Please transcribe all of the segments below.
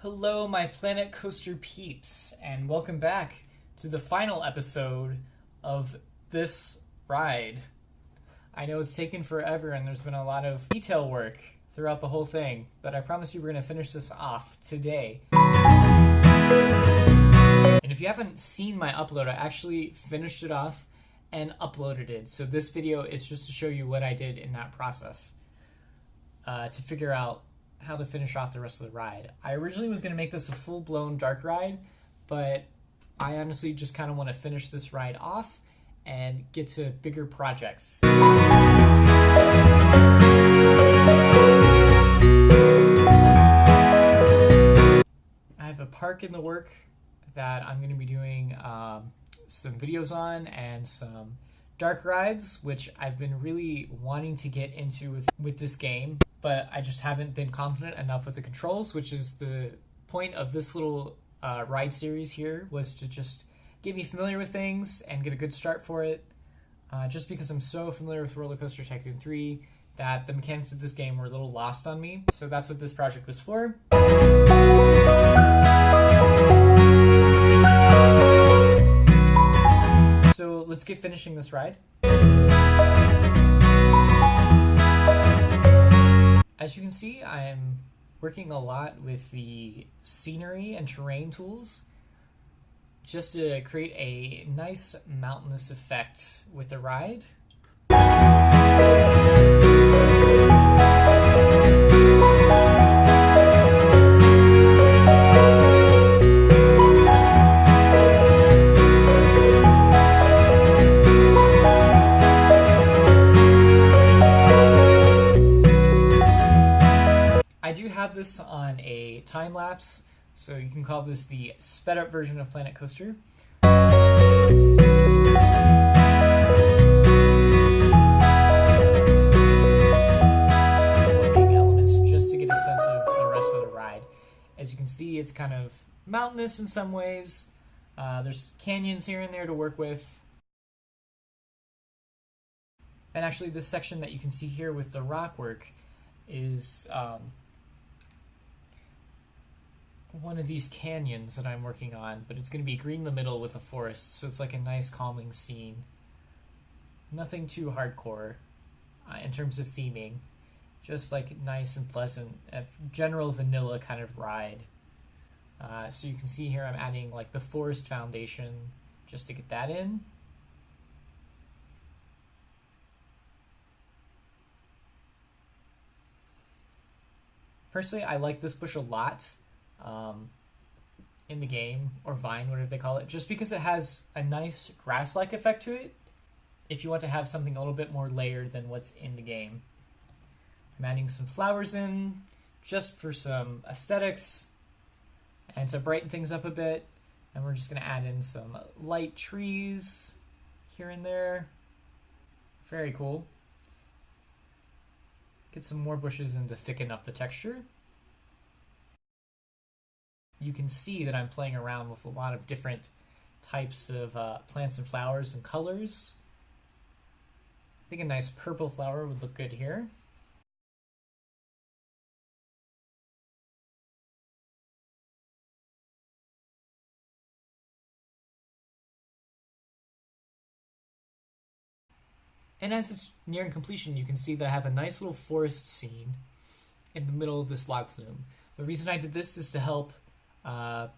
Hello, my Planet Coaster peeps, and welcome back to the final episode of this ride. I know it's taken forever and there's been a lot of detail work throughout the whole thing, but I promise you we're going to finish this off today. And if you haven't seen my upload, I actually finished it off and uploaded it. So this video is just to show you what I did in that process to figure out how to finish off the rest of the ride. I originally was going to make this a full-blown dark ride, but I honestly just kind of want to finish this ride off and get to bigger projects. I have a park in the work that I'm going to be doing some videos on and some dark rides, which I've been really wanting to get into with this game, but I just haven't been confident enough with the controls, which is the point of this little ride series here, was to just get me familiar with things and get a good start for it, just because I'm so familiar with Roller Coaster Tycoon 3 that the mechanics of this game were a little lost on me. So that's what this project was for. So let's get finishing this ride. As you can see, I'm working a lot with the scenery and terrain tools just to create a nice mountainous effect with the ride. I do have this on a time lapse, so you can call this the sped up version of Planet Coaster. Elements just to get a sense of the rest of the ride. As you can see, it's kind of mountainous in some ways. There's canyons here and there to work with. And actually, this section that you can see here with the rock work is one of these canyons that I'm working on, but it's going to be green in the middle with a forest, so it's like a nice calming scene. Nothing too hardcore in terms of theming, just like nice and pleasant, a general vanilla kind of ride. So you can see here I'm adding like the forest foundation just to get that in. Personally, I like this bush a lot. In the game, or vine, whatever they call it, just because it has a nice grass-like effect to it if you want to have something a little bit more layered than what's in the game. I'm adding some flowers in just for some aesthetics and to brighten things up a bit, and we're just going to add in some light trees here and there. Very cool. Get some more bushes in to thicken up the texture. You can see that I'm playing around with a lot of different types of plants and flowers and colors. I think a nice purple flower would look good here. And as it's nearing completion, you can see that I have a nice little forest scene in the middle of this log flume. The reason I did this is to help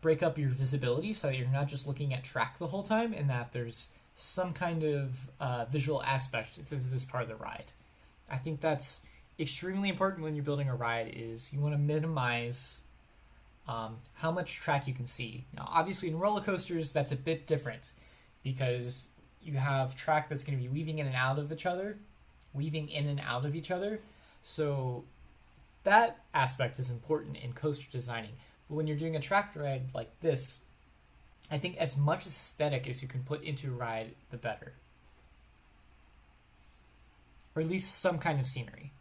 break up your visibility so that you're not just looking at track the whole time, and that there's some kind of visual aspect to this part of the ride. I think that's extremely important when you're building a ride, is you want to minimize how much track you can see. Now, obviously in roller coasters, that's a bit different because you have track that's going to be weaving in and out of each other, so that aspect is important in coaster designing. But when you're doing a track ride like this, I think as much aesthetic as you can put into a ride, the better. Or at least some kind of scenery.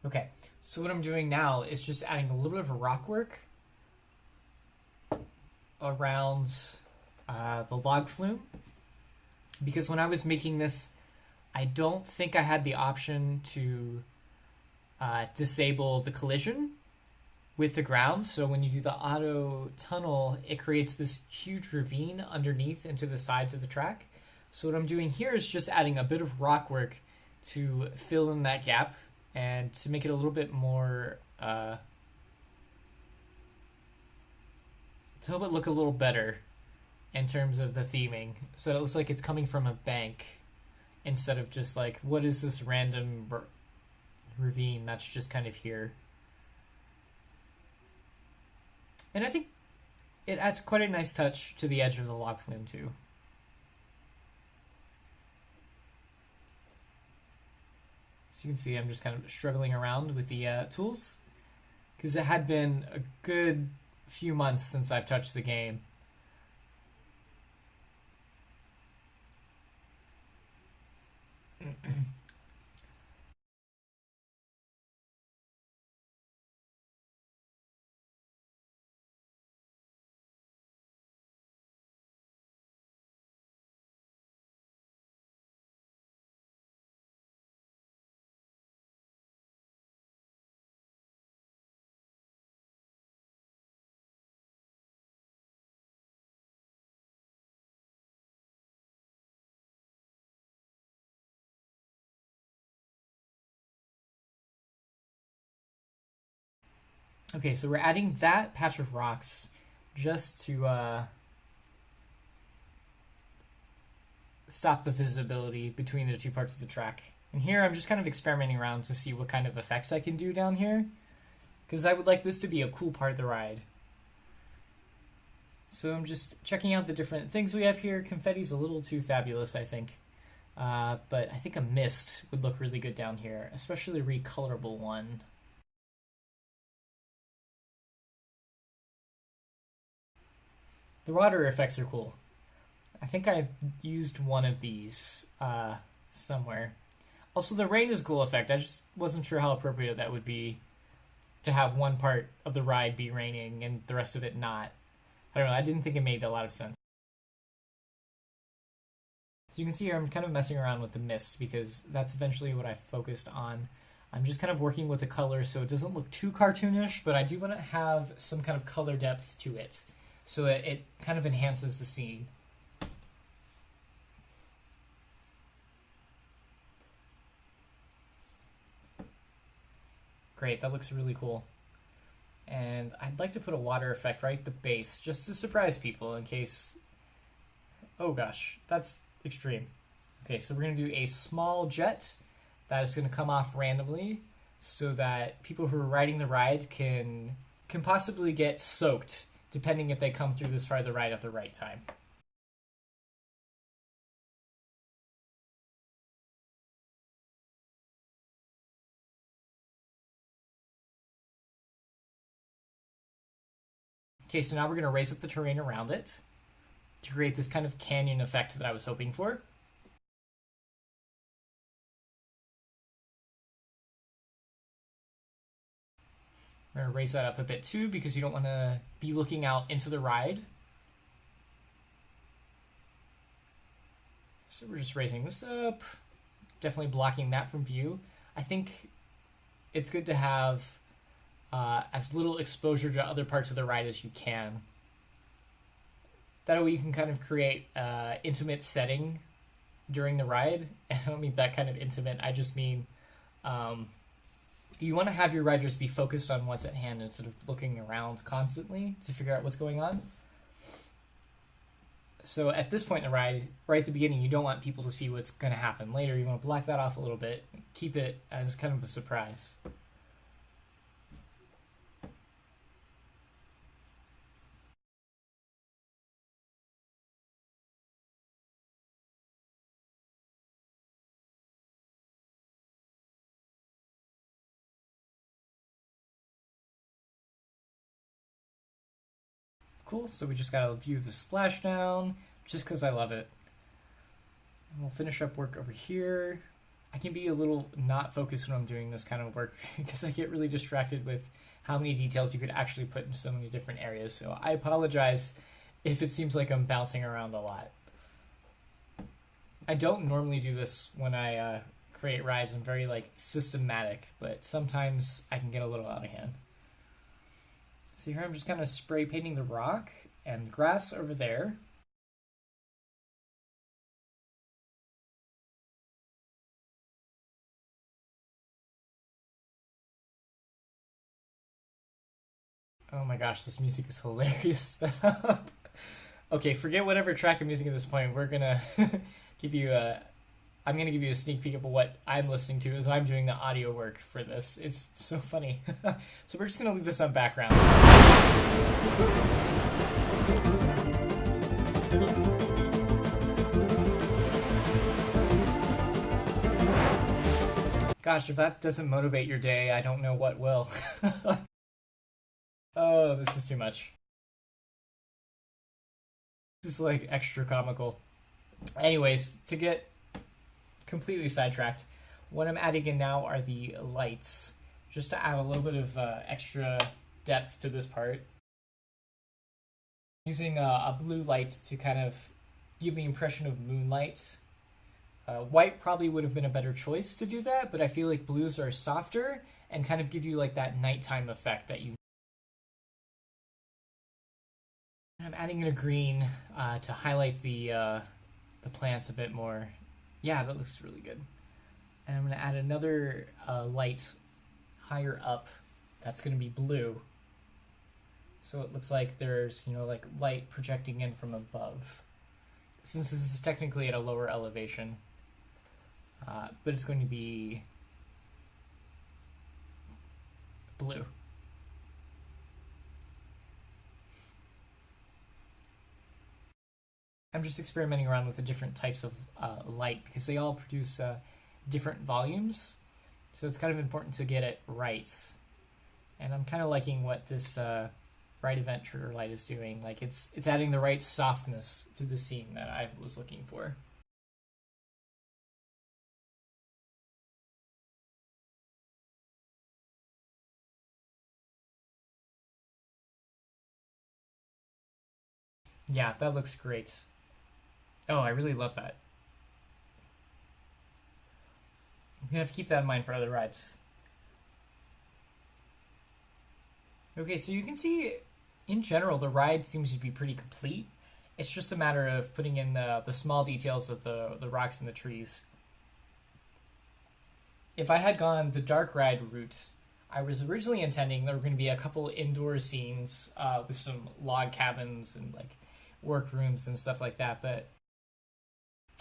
Okay, so what I'm doing now is just adding a little bit of rock work around the log flume, because when I was making this, I don't think I had the option to disable the collision with the ground. So when you do the auto tunnel, it creates this huge ravine underneath into the sides of the track. So what I'm doing here is just adding a bit of rock work to fill in that gap and to make it a little bit more, to help it look a little better in terms of the theming. So it looks like it's coming from a bank instead of just like, what is this random ravine that's just kind of here. And I think it adds quite a nice touch to the edge of the log flume too. So you can see I'm just kind of struggling around with the tools, because it had been a good few months since I've touched the game. Okay, so we're adding that patch of rocks just to stop the visibility between the two parts of the track. And here I'm just kind of experimenting around to see what kind of effects I can do down here, because I would like this to be a cool part of the ride. So I'm just checking out the different things we have here. Confetti's a little too fabulous, I think. But I think a mist would look really good down here, especially a recolorable one. The water effects are cool. I think I used one of these somewhere. Also, the rain is cool effect. I just wasn't sure how appropriate that would be to have one part of the ride be raining and the rest of it not. I don't know. I didn't think it made a lot of sense. So you can see here I'm kind of messing around with the mist because that's eventually what I focused on. I'm just kind of working with the color so it doesn't look too cartoonish, but I do want to have some kind of color depth to it so that it kind of enhances the scene. Great, that looks really cool. And I'd like to put a water effect right at the base just to surprise people in case... Oh gosh, that's extreme. Okay, so we're going to do a small jet that is going to come off randomly so that people who are riding the ride can possibly get soaked depending if they come through this part of the ride at the right time. Okay, so now we're going to raise up the terrain around it to create this kind of canyon effect that I was hoping for. We're going to raise that up a bit too because you don't want to be looking out into the ride. So we're just raising this up, definitely blocking that from view. I think it's good to have as little exposure to other parts of the ride as you can. That way you can kind of create intimate setting during the ride. And I don't mean that kind of intimate, I just mean you want to have your riders be focused on what's at hand instead of looking around constantly to figure out what's going on. So at this point in the ride, right at the beginning, you don't want people to see what's going to happen later. You want to block that off a little bit, keep it as kind of a surprise. Cool, so we just got a view of the splashdown, just because I love it. And we'll finish up work over here. I can be a little not focused when I'm doing this kind of work because I get really distracted with how many details you could actually put in so many different areas. So I apologize if it seems like I'm bouncing around a lot. I don't normally do this when I create rides. I'm very like systematic, but sometimes I can get a little out of hand. So here I'm just kind of spray painting the rock and the grass over there. Oh my gosh, this music is hilarious. Okay, forget whatever track I'm using at this point. We're gonna give you a. I'm gonna give you a sneak peek of what I'm listening to as I'm doing the audio work for this. It's so funny. So we're just gonna leave this on background. Gosh, if that doesn't motivate your day, I don't know what will. Oh, this is too much. This is like extra comical. Anyways, to get completely sidetracked, what I'm adding in now are the lights, just to add a little bit of extra depth to this part. Using a blue light to kind of give the impression of moonlight. White probably would have been a better choice to do that, but I feel like blues are softer and kind of give you like that nighttime effect that you. I'm adding in a green to highlight the plants a bit more. Yeah, that looks really good. And I'm going to add another light higher up. That's going to be blue. So it looks like there's, like light projecting in from above. Since this is technically at a lower elevation. But it's going to be blue. I'm just experimenting around with the different types of light because they all produce different volumes. So it's kind of important to get it right. And I'm kind of liking what this right event trigger light is doing. Like it's adding the right softness to the scene that I was looking for. Yeah, that looks great. Oh, I really love that. I'm gonna have to keep that in mind for other rides. Okay, so you can see, in general, the ride seems to be pretty complete. It's just a matter of putting in the small details of the rocks and the trees. If I had gone the dark ride route, I was originally intending there were going to be a couple indoor scenes with some log cabins and like workrooms and stuff like that, but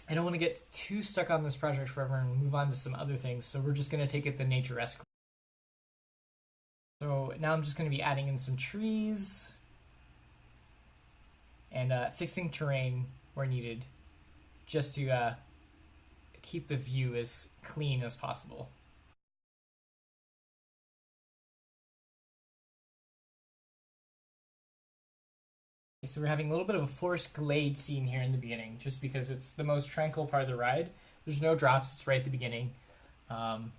I don't want to get too stuck on this project forever and move on to some other things, so we're just going to take it the nature-esque. So now I'm just going to be adding in some trees and fixing terrain where needed, just to keep the view as clean as possible. So we're having a little bit of a forest glade scene here in the beginning, just because it's the most tranquil part of the ride. There's no drops, it's right at the beginning. And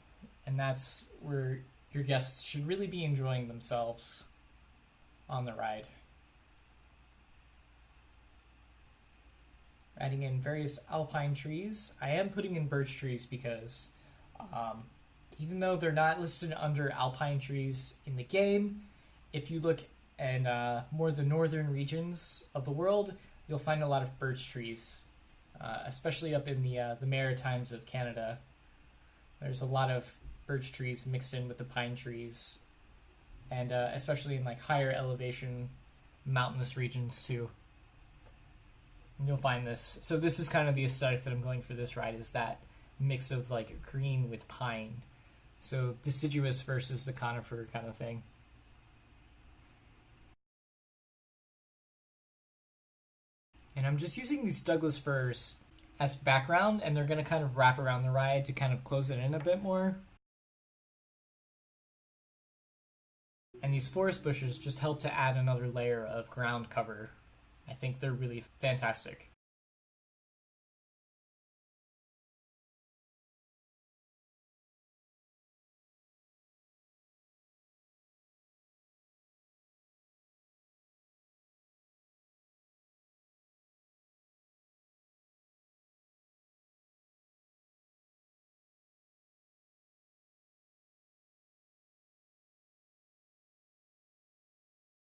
that's where your guests should really be enjoying themselves on the ride. Adding in various alpine trees. I am putting in birch trees because even though they're not listed under alpine trees in the game, if you look in more the northern regions of the world, you'll find a lot of birch trees, especially up in the Maritimes of Canada. There's a lot of birch trees mixed in with the pine trees, and especially in like higher elevation mountainous regions too. And you'll find this. So this is kind of the aesthetic that I'm going for this ride, is that mix of like green with pine. So deciduous versus the conifer kind of thing. And I'm just using these Douglas firs as background, and they're going to kind of wrap around the ride to kind of close it in a bit more. And these forest bushes just help to add another layer of ground cover. I think they're really fantastic.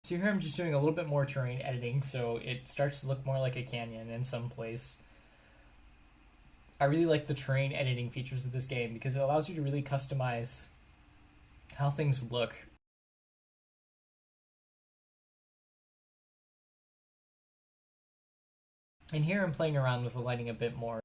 So here I'm just doing a little bit more terrain editing, so it starts to look more like a canyon in some place. I really like the terrain editing features of this game because it allows you to really customize how things look. And here I'm playing around with the lighting a bit more.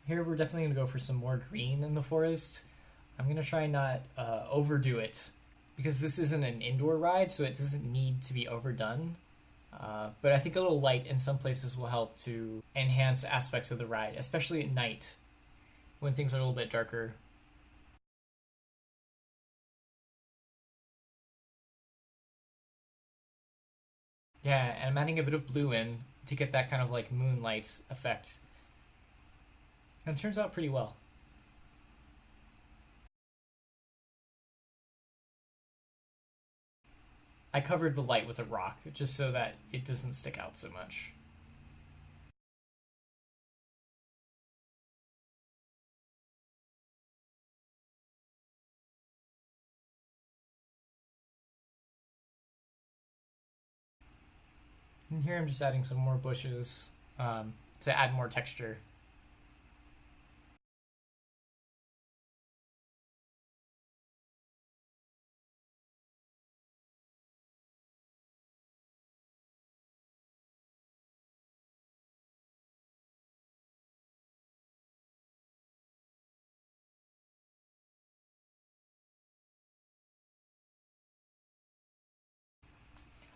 Here we're definitely going to go for some more green in the forest. I'm going to try and not overdo it because this isn't an indoor ride, so it doesn't need to be overdone. But I think a little light in some places will help to enhance aspects of the ride, especially at night when things are a little bit darker. Yeah, and I'm adding a bit of blue in to get that kind of like moonlight effect. And it turns out pretty well. I covered the light with a rock just so that it doesn't stick out so much. And here I'm just adding some more bushes to add more texture.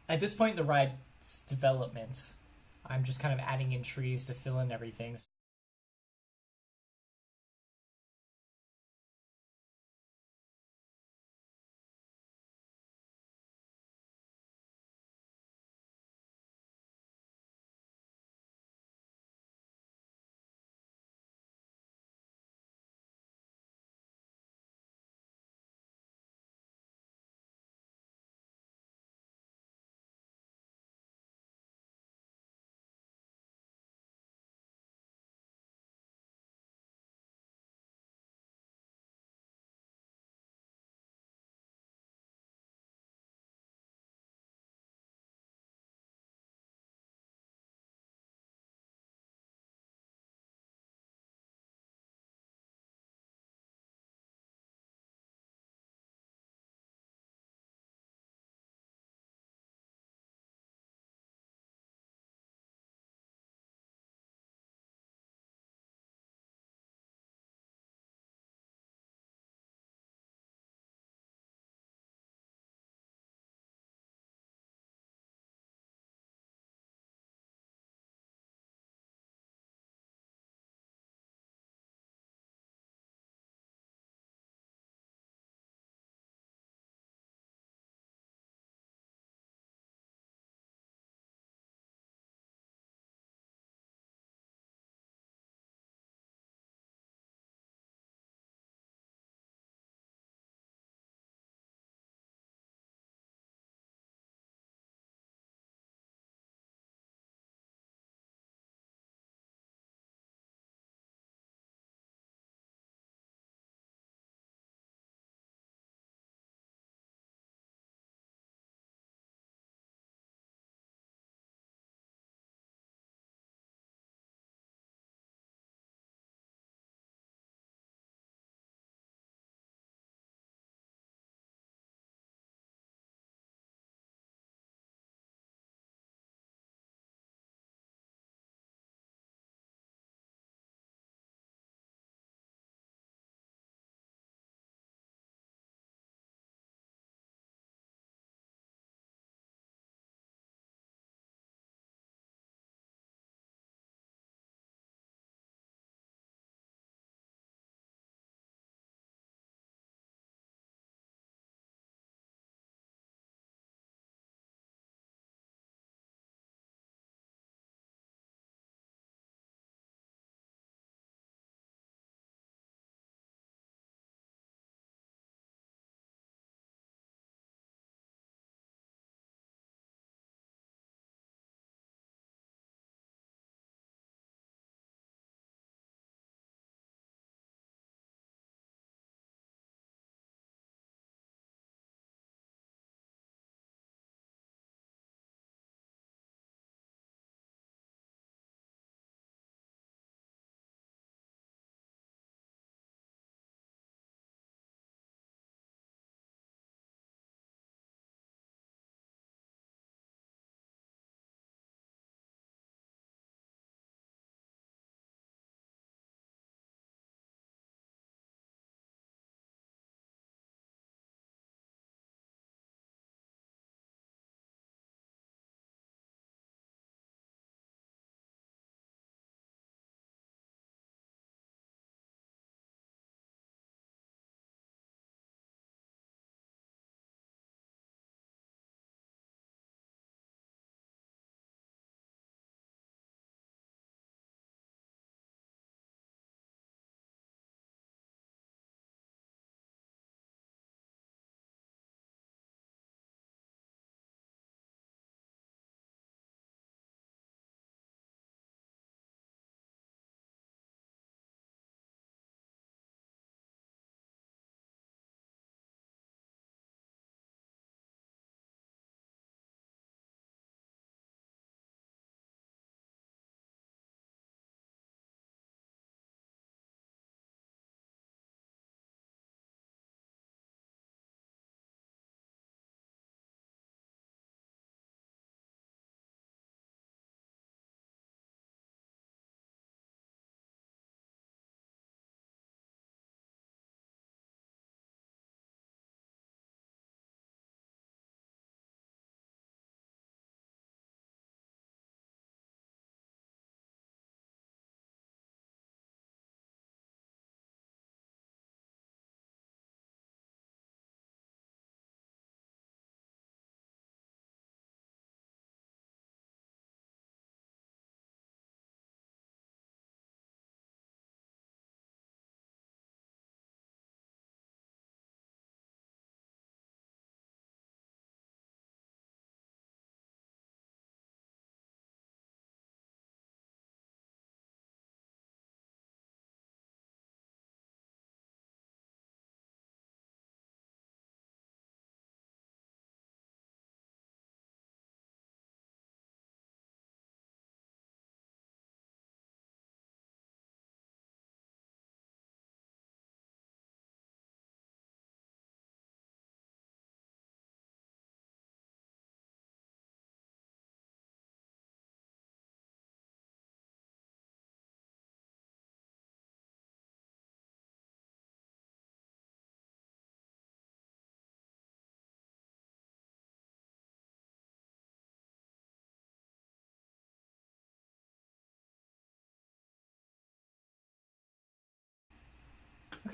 At this point in the ride's development, I'm just kind of adding in trees to fill in everything.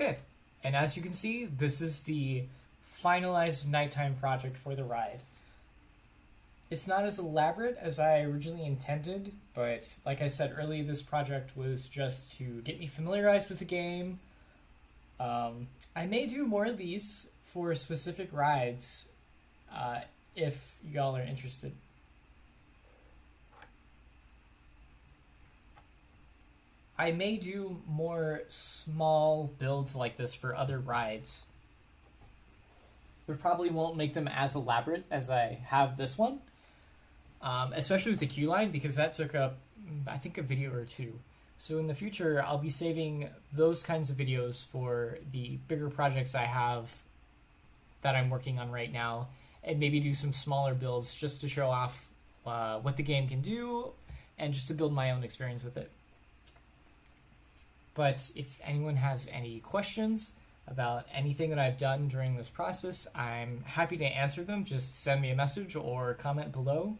Okay, and as you can see, this is the finalized nighttime project for the ride. It's not as elaborate as I originally intended, but like I said earlier, this project was just to get me familiarized with the game. I may do more of these for specific rides if y'all are interested. I may do more small builds like this for other rides. We probably won't make them as elaborate as I have this one, especially with the queue line, because that took up, I think, a video or two. So in the future, I'll be saving those kinds of videos for the bigger projects I have that I'm working on right now, and maybe do some smaller builds just to show off what the game can do and just to build my own experience with it. But if anyone has any questions about anything that I've done during this process, I'm happy to answer them. Just send me a message or comment below,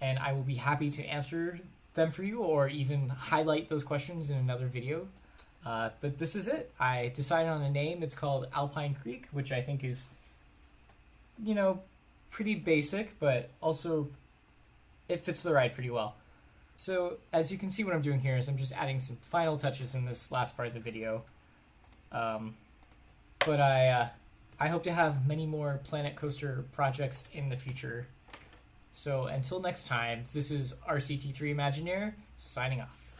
and I will be happy to answer them for you or even highlight those questions in another video. But this is it. I decided on a name. It's called Alpine Creek, which I think is, you know, pretty basic, but also it fits the ride pretty well. So as you can see, what I'm doing here is I'm just adding some final touches in this last part of the video. But I hope to have many more Planet Coaster projects in the future. So until next time, this is RCT3 Imagineer signing off.